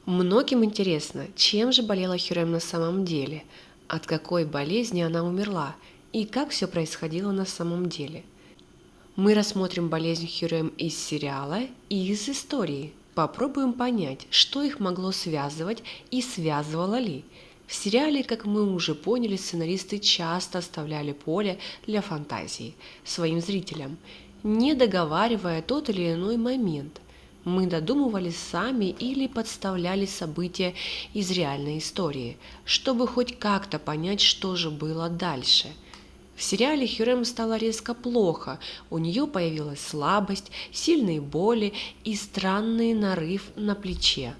Многим интересно, чем же болела Хюррем на самом деле, от какой болезни она умерла и как все происходило на самом деле. Мы рассмотрим болезнь Хюррем из сериала и из истории. Попробуем понять, что их могло связывать и связывало ли. В сериале, как мы уже поняли, сценаристы часто оставляли поле для фантазии своим зрителям, не договаривая тот или иной момент. Мы додумывали сами или подставляли события из реальной истории, чтобы хоть как-то понять, что же было дальше. В сериале Хюррем стало резко плохо, у нее появилась слабость, сильные боли и странный нарыв на плече.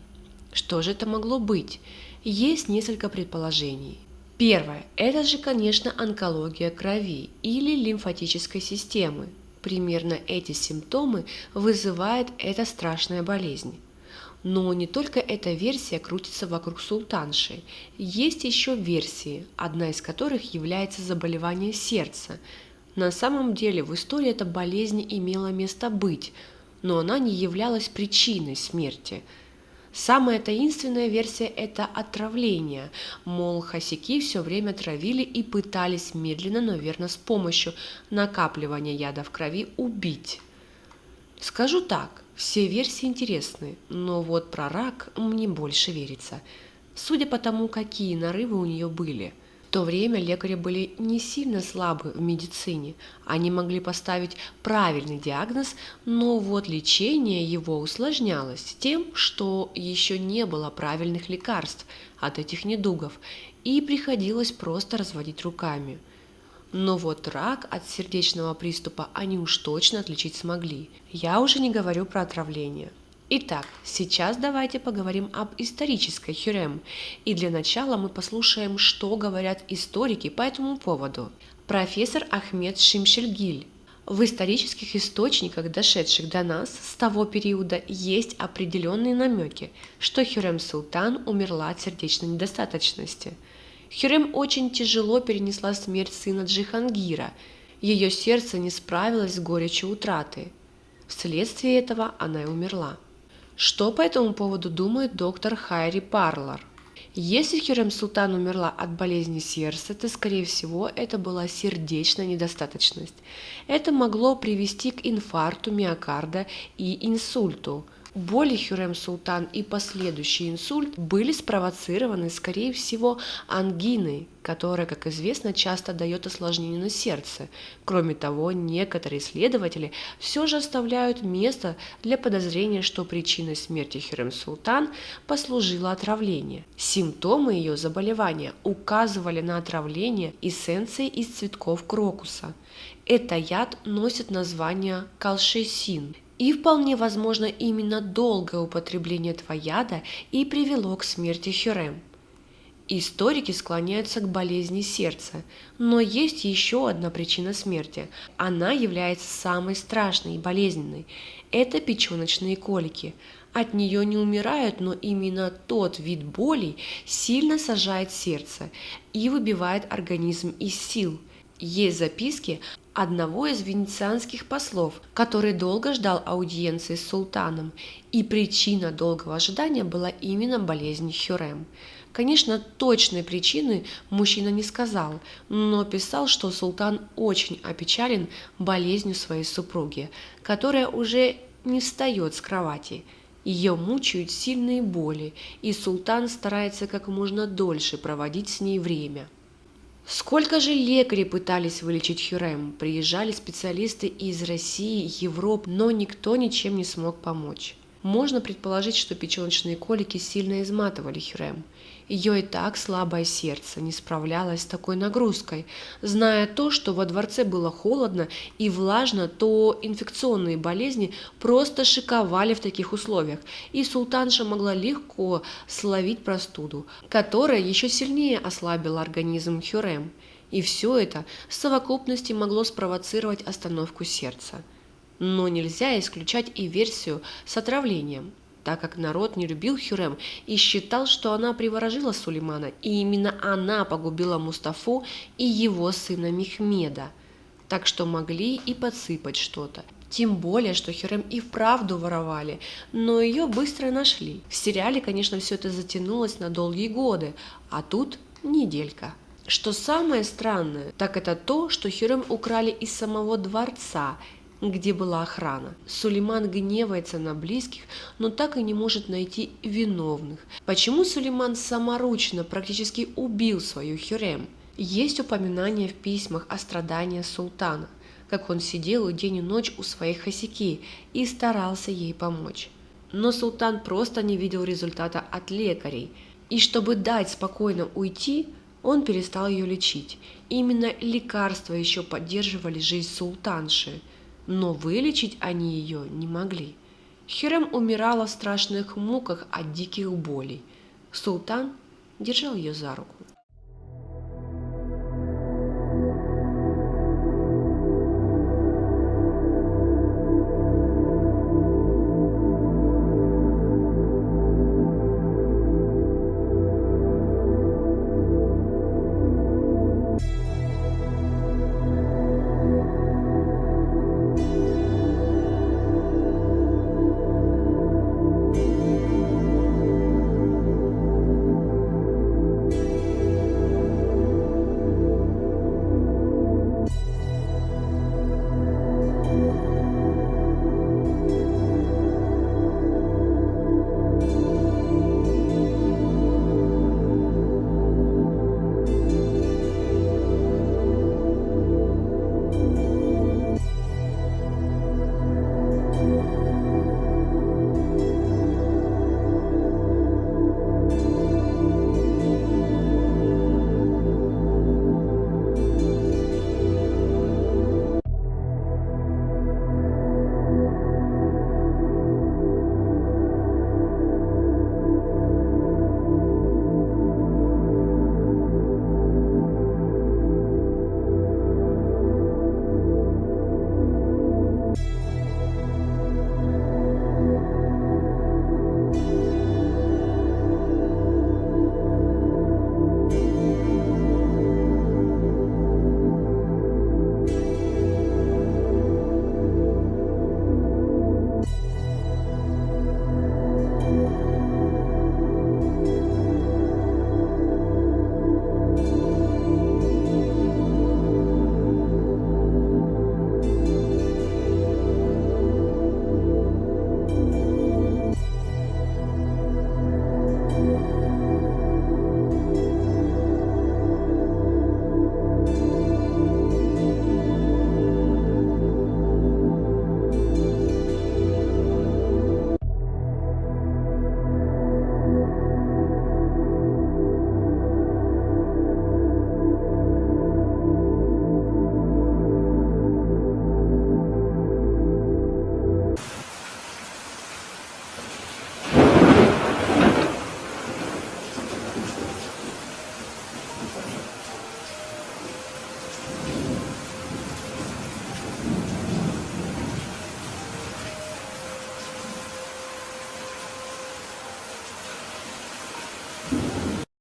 Что же это могло быть? Есть несколько предположений. Первое. Это же, конечно, онкология крови или лимфатической системы. Примерно эти симптомы вызывает эта страшная болезнь. Но не только эта версия крутится вокруг султанши. Есть еще версии, одна из которых является заболевание сердца. На самом деле в истории эта болезнь имела место быть, но она не являлась причиной смерти. Самая таинственная версия – это отравление, мол, хасики все время травили и пытались медленно, но верно с помощью накапливания яда в крови убить. Скажу так, все версии интересны, но вот про рак мне больше верится, судя по тому, какие нарывы у нее были. В то время лекари были не сильно слабы в медицине, они могли поставить правильный диагноз, но вот лечение его усложнялось тем, что еще не было правильных лекарств от этих недугов, и приходилось просто разводить руками. Но вот рак от сердечного приступа они уж точно отличить смогли. Я уже не говорю про отравление. Итак, сейчас давайте поговорим об исторической Хюррем. И для начала мы послушаем, что говорят историки по этому поводу. Профессор Ахмед Шимшельгиль. В исторических источниках, дошедших до нас с того периода, есть определенные намеки, что Хюррем Султан умерла от сердечной недостаточности. Хюррем очень тяжело перенесла смерть сына Джихангира. Ее сердце не справилось с горечью утраты. Вследствие этого она и умерла. Что по этому поводу думает доктор Хайри Парлар? Если Хюррем Султан умерла от болезни сердца, то, скорее всего, это была сердечная недостаточность. Это могло привести к инфаркту миокарда и инсульту. Боли Хюррем Султан и последующий инсульт были спровоцированы, скорее всего, ангиной, которая, как известно, часто дает осложнение на сердце. Кроме того, некоторые исследователи все же оставляют место для подозрения, что причиной смерти Хюррем Султан послужило отравление. Симптомы ее заболевания указывали на отравление эссенцией из цветков крокуса. Этот яд носит название колшесин. И вполне возможно именно долгое употребление этого яда и привело к смерти Хюррем. Историки склоняются к болезни сердца, но есть еще одна причина смерти. Она является самой страшной и болезненной. Это печеночные колики. От нее не умирают, но именно тот вид болей сильно сажает сердце и выбивает организм из сил. Есть записки одного из венецианских послов, который долго ждал аудиенции с султаном, и причина долгого ожидания была именно болезнь Хюррем. Конечно, точной причины мужчина не сказал, но писал, что султан очень опечален болезнью своей супруги, которая уже не встает с кровати. Ее мучают сильные боли, и султан старается как можно дольше проводить с ней время. Сколько же лекарей пытались вылечить Хюррем, приезжали специалисты из России, Европы, но никто ничем не смог помочь. Можно предположить, что печеночные колики сильно изматывали Хюррем. Ее и так слабое сердце не справлялось с такой нагрузкой. Зная то, что во дворце было холодно и влажно, то инфекционные болезни просто шиковали в таких условиях, и султанша могла легко словить простуду, которая еще сильнее ослабила организм Хюррем. И все это в совокупности могло спровоцировать остановку сердца. Но нельзя исключать и версию с отравлением, так как народ не любил Хюррем и считал, что она приворожила Сулеймана, и именно она погубила Мустафу и его сына Мехмеда. Так что могли и подсыпать что-то. Тем более, что Хюррем и вправду воровали, но ее быстро нашли. В сериале, конечно, все это затянулось на долгие годы, а тут неделька. Что самое странное, так это то, что Хюррем украли из самого дворца, где была охрана. Сулейман гневается на близких, но так и не может найти виновных. Почему Сулейман саморучно практически убил свою Хюррем? Есть упоминание в письмах о страданиях султана, как он сидел день и ночь у своей хасики и старался ей помочь. Но султан просто не видел результата от лекарей, и чтобы дать спокойно уйти, он перестал ее лечить. Именно лекарства еще поддерживали жизнь султанши, но вылечить они ее не могли. Хюррем умирала в страшных муках от диких болей. Султан держал ее за руку.